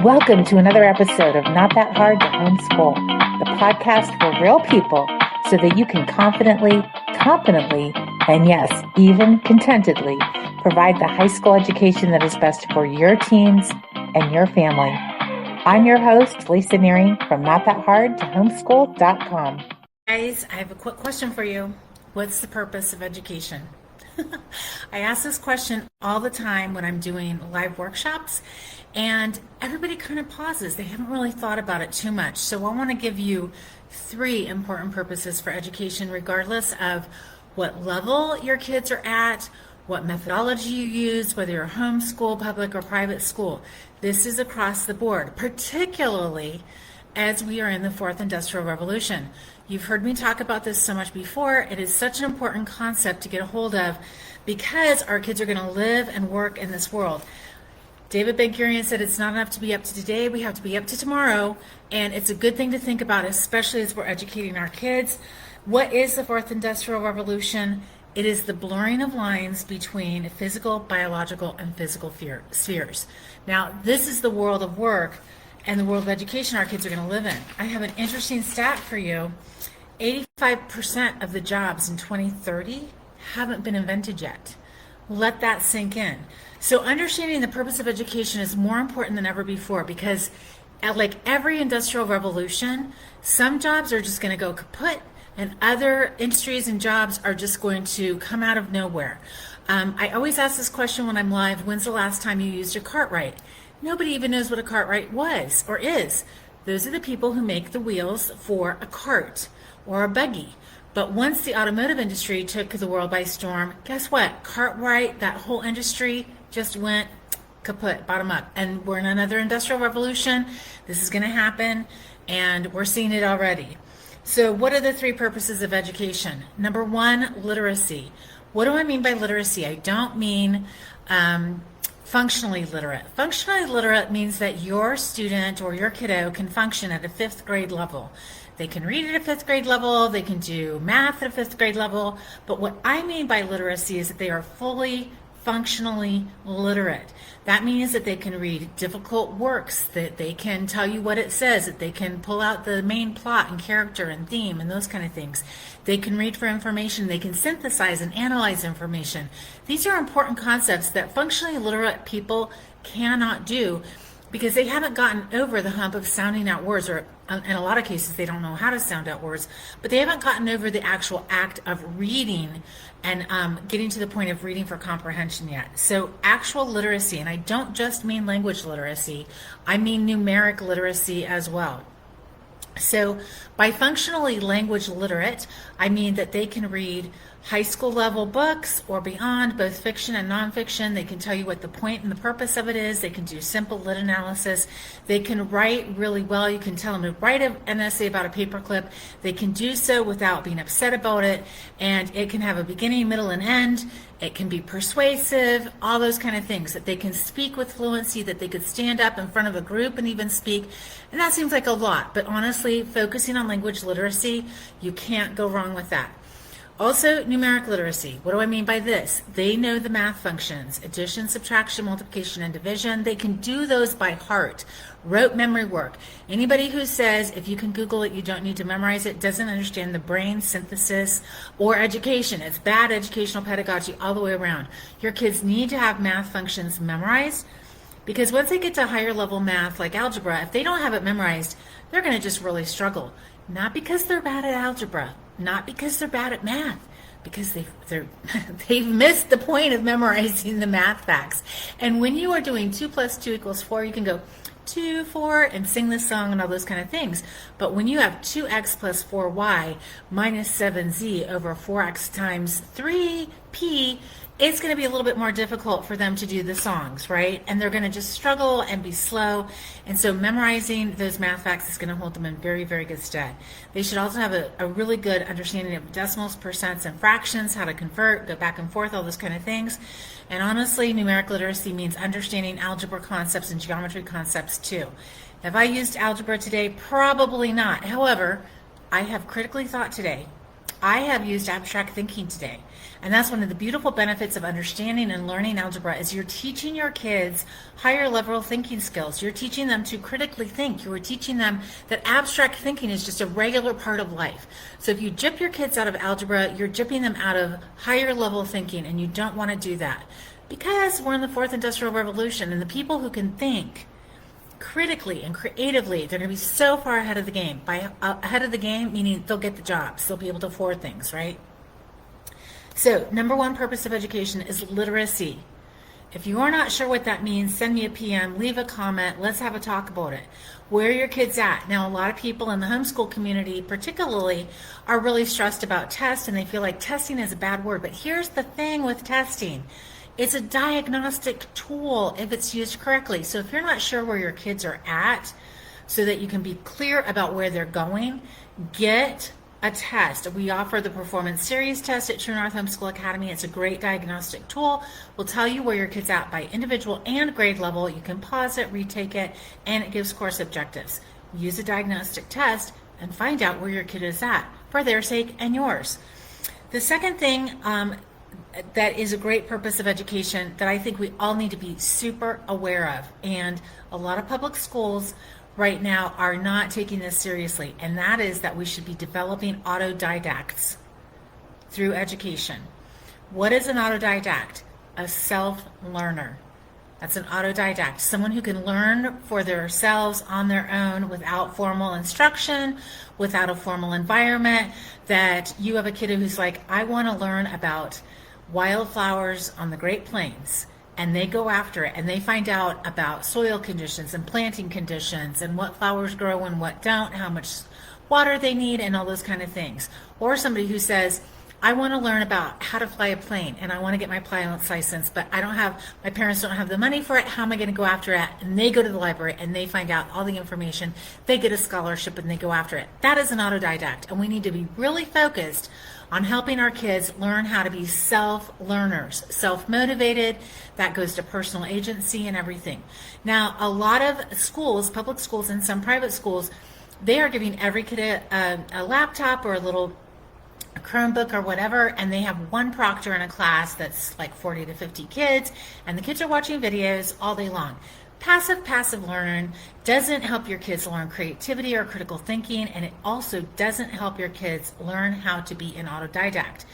Welcome to another episode of Not That Hard to Homeschool, the podcast for real people so that you can confidently, competently, and yes, even contentedly provide the high school education that is best for your teens and your family. I'm your host, Lisa Neary from NotThatHardToHomeschool.com. Guys, I have a quick question for you. What's the purpose of education? I ask this question all the time when I'm doing live workshops, and everybody kind of pauses. They haven't really thought about it too much. So I want to give you 3 important purposes for education, regardless of what level your kids are at, what methodology you use, whether you're homeschool, public, or private school. This is across the board, particularly as we are in the 4th Industrial Revolution. You've heard me talk about this so much before. It is such an important concept to get a hold of because our kids are going to live and work in this world. David Ben-Gurion said it's not enough to be up to today, we have to be up to tomorrow, and it's a good thing to think about, especially as we're educating our kids. What is the 4th Industrial Revolution? It is the blurring of lines between physical, biological, and physical spheres. Now, this is the world of work and the world of education our kids are going to live in. I have an interesting stat for you. 85% of the jobs in 2030 haven't been invented yet. Let that sink in. So understanding the purpose of education is more important than ever before because like every industrial revolution, some jobs are just going to go kaput and other industries and jobs are just going to come out of nowhere. I always ask this question when I'm live, when's the last time you used your Cartwright? Nobody even knows what a Cartwright was or is. Those are the people who make the wheels for a cart or a buggy. But once the automotive industry took the world by storm, guess what? Cartwright, that whole industry just went kaput, bottom up. And we're in another industrial revolution. This is going to happen, and we're seeing it already. So what are the 3 purposes of education? Number 1, literacy. What do I mean by literacy? I don't mean functionally literate. Functionally literate means that your student or your kiddo can function at a 5th grade level. They can read at a 5th grade level, they can do math at a 5th grade level, but what I mean by literacy is that they are fully functionally literate. That means that they can read difficult works, that they can tell you what it says, that they can pull out the main plot and character and theme and those kind of things. They can read for information, they can synthesize and analyze information. These are important concepts that functionally literate people cannot do because they haven't gotten over the hump of sounding out words, or in a lot of cases they don't know how to sound out words, but they haven't gotten over the actual act of reading and getting to the point of reading for comprehension yet. So actual literacy, and I don't just mean language literacy, I mean numeric literacy as well. So by functionally language literate, I mean that they can read high school level books or beyond, both fiction and nonfiction. They can tell you what the point and the purpose of it is. They can do simple lit analysis. They can write really well. You can tell them to write an essay about a paperclip. They can do so without being upset about it, and it can have a beginning, middle, and end. It can be persuasive, all those kind of things, that they can speak with fluency, that they could stand up in front of a group and even speak. And that seems like a lot, but honestly, focusing on language literacy, you can't go wrong with that. Also, numeric literacy. What do I mean by this? They know the math functions, addition, subtraction, multiplication, and division. They can do those by heart. Rote memory work. Anybody who says if you can Google it, you don't need to memorize it, doesn't understand the brain synthesis or education. It's bad educational pedagogy all the way around. Your kids need to have math functions memorized because once they get to higher level math like algebra, if they don't have it memorized, they're going to just really struggle. Not because they're bad at algebra, not because they're bad at math, because they've missed the point of memorizing the math facts. And when you are doing 2 + 2 = 4, you can go 2, 4, and sing this song and all those kind of things. But when you have 2x + 4y - 7z over 4x times 3p, it's going to be a little bit more difficult for them to do the songs, right? And they're going to just struggle and be slow. And so memorizing those math facts is going to hold them in very, very good stead. They should also have a really good understanding of decimals, percents, and fractions, how to convert, go back and forth, all those kind of things. And honestly, numeric literacy means understanding algebra concepts and geometry concepts too. Have I used algebra today? Probably not. However, I have critically thought today. I have used abstract thinking today. And that's one of the beautiful benefits of understanding and learning algebra is you're teaching your kids higher level thinking skills. You're teaching them to critically think. You're teaching them that abstract thinking is just a regular part of life. So if you gyp your kids out of algebra, you're gypping them out of higher level thinking, and you don't want to do that. Because we're in the fourth industrial revolution, and the people who can think critically and creatively, they're going to be so far ahead of the game. By ahead of the game, meaning they'll get the jobs. They'll be able to afford things, right? So, number one purpose of education is literacy. If you are not sure what that means, send me a PM, leave a comment, let's have a talk about it. Where are your kids at? Now, a lot of people in the homeschool community particularly are really stressed about tests, and they feel like testing is a bad word. But here's the thing with testing. It's a diagnostic tool if it's used correctly. So if you're not sure where your kids are at, so that you can be clear about where they're going, get a test. We offer the Performance Series test at True North Homeschool Academy. It's a great diagnostic tool. We'll tell you where your kid's at by individual and grade level. You can pause it, retake it, and it gives course objectives. Use a diagnostic test and find out where your kid is at for their sake and yours. The second thing that is a great purpose of education that I think we all need to be super aware of, and a lot of public schools right now are not taking this seriously, and that is that we should be developing autodidacts through education. What is an autodidact? A self-learner. That's an autodidact, someone who can learn for themselves on their own without formal instruction, without a formal environment. That you have a kid who's like, I want to learn about wildflowers on the Great Plains. And they go after it, and they find out about soil conditions and planting conditions and what flowers grow and what don't, how much water they need, and all those kind of things. Or somebody who says, I want to learn about how to fly a plane, and I want to get my pilot's license, but my parents don't have the money for it. How am I going to go after it? And they go to the library and they find out all the information. They get a scholarship and they go after it. That is an autodidact, and we need to be really focused on helping our kids learn how to be self-learners, self-motivated. That goes to personal agency and everything. Now, a lot of schools, public schools and some private schools, they are giving every kid a laptop or a Chromebook or whatever, and they have one proctor in a class that's like 40 to 50 kids, and the kids are watching videos all day long. Passive learning doesn't help your kids learn creativity or critical thinking, and it also doesn't help your kids learn how to be an autodidact.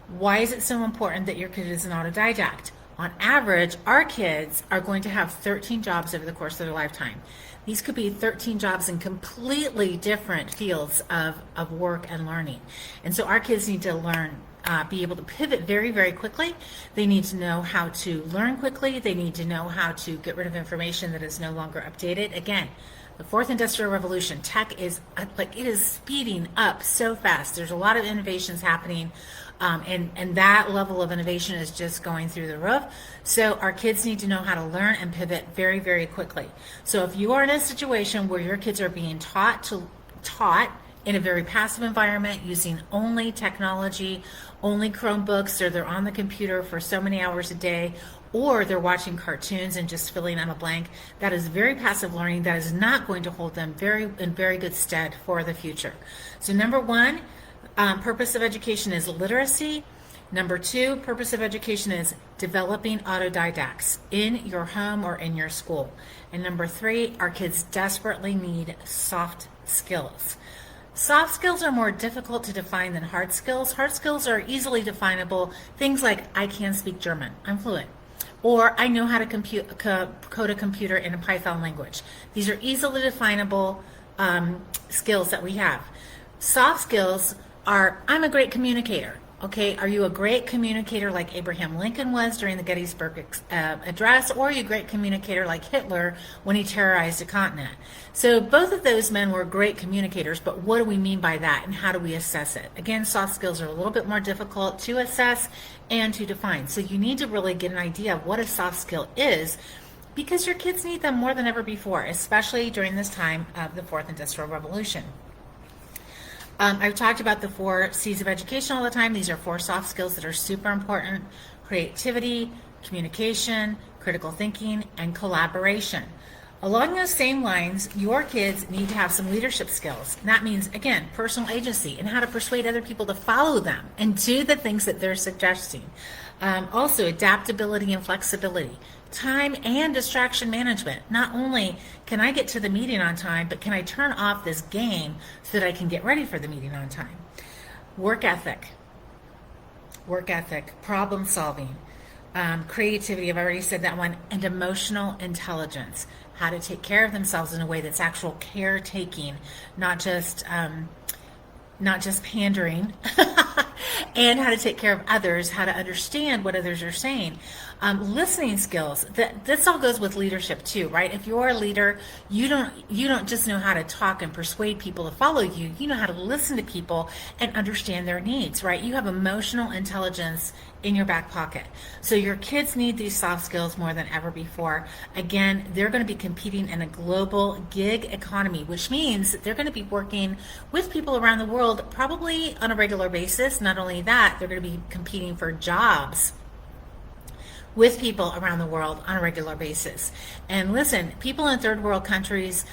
Why is it so important that your kid is an autodidact? On average, our kids are going to have 13 jobs over the course of their lifetime. These could be 13 jobs in completely different fields of work and learning. And so our kids need to learn, be able to pivot very, very quickly. They need to know how to learn quickly. They need to know how to get rid of information that is no longer updated. Again, the fourth industrial revolution, tech is it is speeding up so fast. There's a lot of innovations happening, and that level of innovation is just going through the roof. So our kids need to know how to learn and pivot very, very quickly. So if you are in a situation where your kids are being taught in a very passive environment using only technology, only Chromebooks, or they're on the computer for so many hours a day, or they're watching cartoons and just filling in a blank, that is very passive learning. That is not going to hold them in very good stead for the future. So number one, purpose of education is literacy. Number two, purpose of education is developing autodidacts in your home or in your school. And number three, our kids desperately need soft skills. Soft skills are more difficult to define than hard skills. Hard skills are easily definable. Things like, I can speak German, I'm fluent. Or I know how to code a computer in a Python language. These are easily definable skills that we have. Soft skills are, I'm a great communicator. Okay, are you a great communicator like Abraham Lincoln was during the Gettysburg Address, or are you a great communicator like Hitler when he terrorized a continent? So both of those men were great communicators, but what do we mean by that, and how do we assess it? Again, soft skills are a little bit more difficult to assess and to define. So you need to really get an idea of what a soft skill is, because your kids need them more than ever before, especially during this time of the fourth industrial revolution. I've talked about the 4 C's of education all the time. These are 4 soft skills that are super important: creativity, communication, critical thinking, and collaboration. Along those same lines, your kids need to have some leadership skills. And that means, again, personal agency and how to persuade other people to follow them and do the things that they're suggesting. Also, adaptability and flexibility, time and distraction management. Not only can I get to the meeting on time, but can I turn off this game so that I can get ready for the meeting on time? Work ethic, problem solving, creativity, I've already said that one, and emotional intelligence, how to take care of themselves in a way that's actual caretaking, not just pandering, and how to take care of others, how to understand what others are saying. Listening skills. This all goes with leadership too, right? If you're a leader, you don't just know how to talk and persuade people to follow you. You know how to listen to people and understand their needs, right? You have emotional intelligence in your back pocket. So your kids need these soft skills more than ever before. Again, they're going to be competing in a global gig economy, which means they're going to be working with people around the world probably on a regular basis. Not only that, they're going to be competing for jobs with people around the world on a regular basis. And listen, people in third world countries,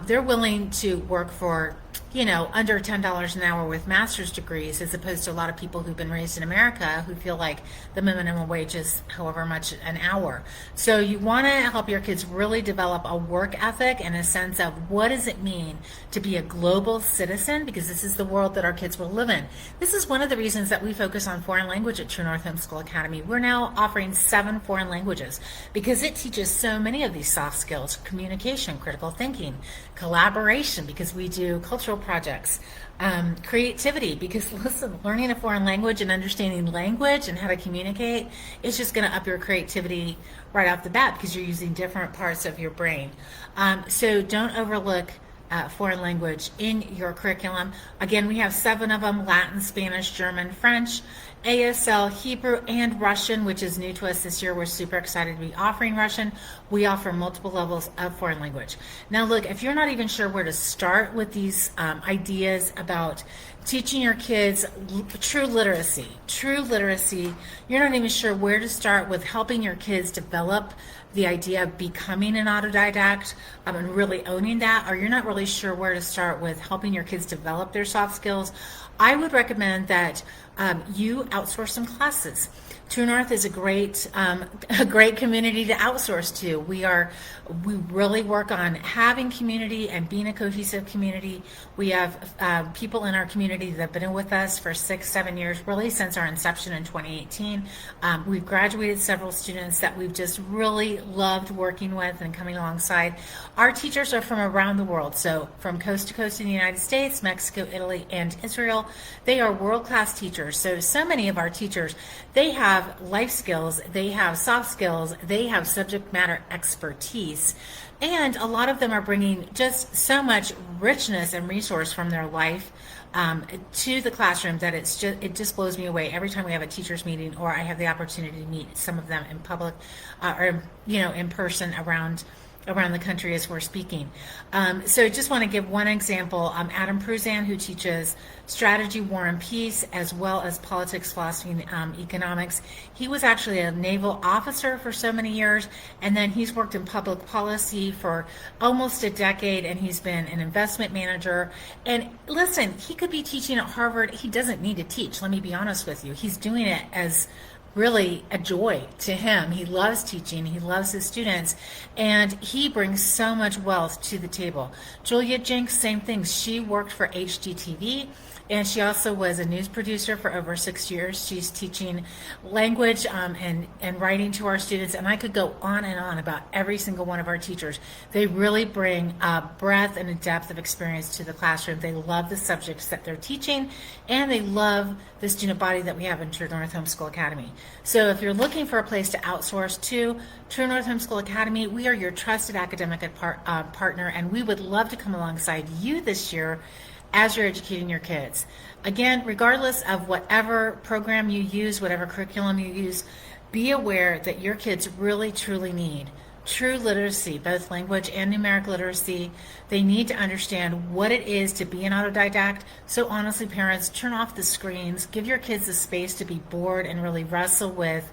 they're willing to work for, under $10 an hour with master's degrees, as opposed to a lot of people who've been raised in America who feel like the minimum wage is however much an hour. So you want to help your kids really develop a work ethic and a sense of what does it mean to be a global citizen, because this is the world that our kids will live in. This is one of the reasons that we focus on foreign language at True North Homeschool Academy. We're now offering 7 foreign languages because it teaches so many of these soft skills: communication, critical thinking, collaboration, because we do cultural projects, creativity, because listen, learning a foreign language and understanding language and how to communicate is just going to up your creativity right off the bat because you're using different parts of your brain. So don't overlook foreign language in your curriculum. Again, we have 7 of them: Latin, Spanish, German, French, ASL, Hebrew, and Russian, which is new to us this year. We're super excited to be offering Russian. We offer multiple levels of foreign language. Now look, if you're not even sure where to start with these ideas about teaching your kids true literacy, you're not even sure where to start with helping your kids develop the idea of becoming an autodidact and really owning that, or you're not really sure where to start with helping your kids develop their soft skills, I would recommend that you outsource some classes. True North is a great community to outsource to. We really work on having community and being a cohesive community. We have people in our community that have been with us for 6-7 years, really since our inception in 2018. We've graduated several students that we've just really loved working with and coming alongside. Our teachers are from around the world, so from coast to coast in the United States, Mexico, Italy, and Israel. They are world-class teachers. So many of our teachers, they have life skills, they have soft skills, they have subject matter expertise, and a lot of them are bringing just so much richness and resource from their life to the classroom that it just blows me away every time we have a teachers meeting or I have the opportunity to meet some of them in public or in person around the country as we're speaking. So I just want to give one example. Adam Pruzan, who teaches strategy, war, and peace, as well as politics, philosophy, and economics. He was actually a naval officer for so many years, and then he's worked in public policy for almost a decade, and he's been an investment manager. And listen, he could be teaching at Harvard. He doesn't need to teach, let me be honest with you. He's doing it as really a joy to him. He loves teaching, he loves his students, and he brings so much wealth to the table. Julia Jenks, same thing. She worked for HGTV, and she also was a news producer for over 6 years. She's teaching language and writing to our students, and I could go on and on about every single one of our teachers. They really bring a breadth and a depth of experience to the classroom. They love the subjects that they're teaching, and they love the student body that we have in True North Homeschool Academy. So if you're looking for a place to outsource to True North Homeschool Academy, we are your trusted academic partner, and we would love to come alongside you this year as you're educating your kids. Again, regardless of whatever program you use, whatever curriculum you use, be aware that your kids really truly need true literacy, both language and numeric literacy. They need to understand what it is to be an autodidact. So honestly, parents, turn off the screens, give your kids the space to be bored and really wrestle with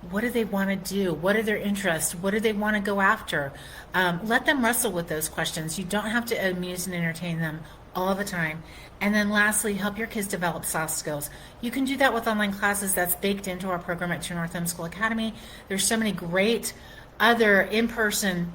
What do they want to do? What are their interests? What do they want to go after? Let them wrestle with those questions. You don't have to amuse and entertain them all the time. And then lastly, help your kids develop soft skills. You can do that with online classes. That's baked into our program at True North Homeschool Academy. There's so many great other in-person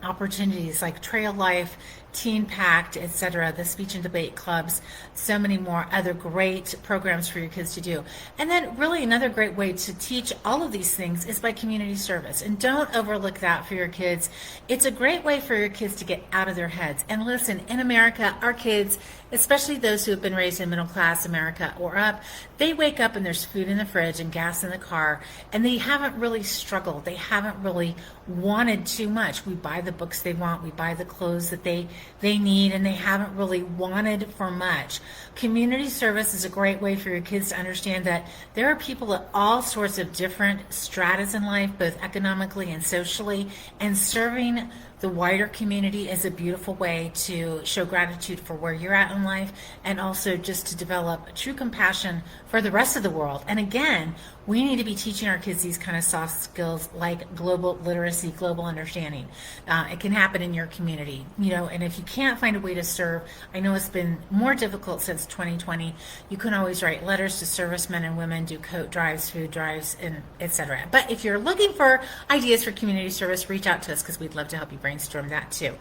opportunities like Trail Life, Teen Pact, etc., the speech and debate clubs, so many more other great programs for your kids to do. And then really another great way to teach all of these things is by community service. And don't overlook that for your kids. It's a great way for your kids to get out of their heads. And listen, in America, our kids, especially those who have been raised in middle class America or up, they wake up and there's food in the fridge and gas in the car, and they haven't really struggled. They haven't really wanted too much. We buy the books they want, we buy the clothes that they need, and they haven't really wanted for much. Community service is a great way for your kids to understand that there are people at all sorts of different stratas in life, both economically and socially, and serving the wider community is a beautiful way to show gratitude for where you're at in life, and also just to develop true compassion for the rest of the world. And again, we need to be teaching our kids these kind of soft skills like global literacy, global understanding. It can happen in your community, and if you can't find a way to serve, I know it's been more difficult since 2020. You can always write letters to servicemen and women, do coat drives, food drives, and etc. But if you're looking for ideas for community service, reach out to us because we'd love to help you brainstorm that too.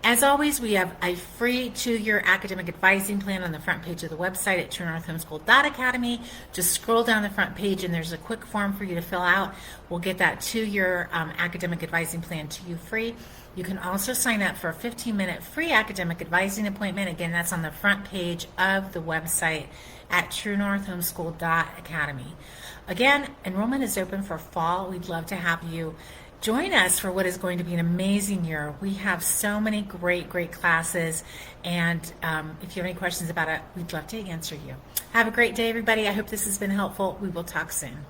As always, we have a free 2-year academic advising plan on the front page of the website at truenorthhomeschool.academy. Just scroll down the front page and there's a quick form for you to fill out. We'll get that 2-year academic advising plan to you free. You can also sign up for a 15-minute free academic advising appointment. Again, that's on the front page of the website at truenorthhomeschool.academy. Again, enrollment is open for fall. We'd love to have you join us for what is going to be an amazing year. We have so many great classes, and if you have any questions about it, we'd love to answer you. Have a great day, everybody. I hope this has been helpful. We will talk soon.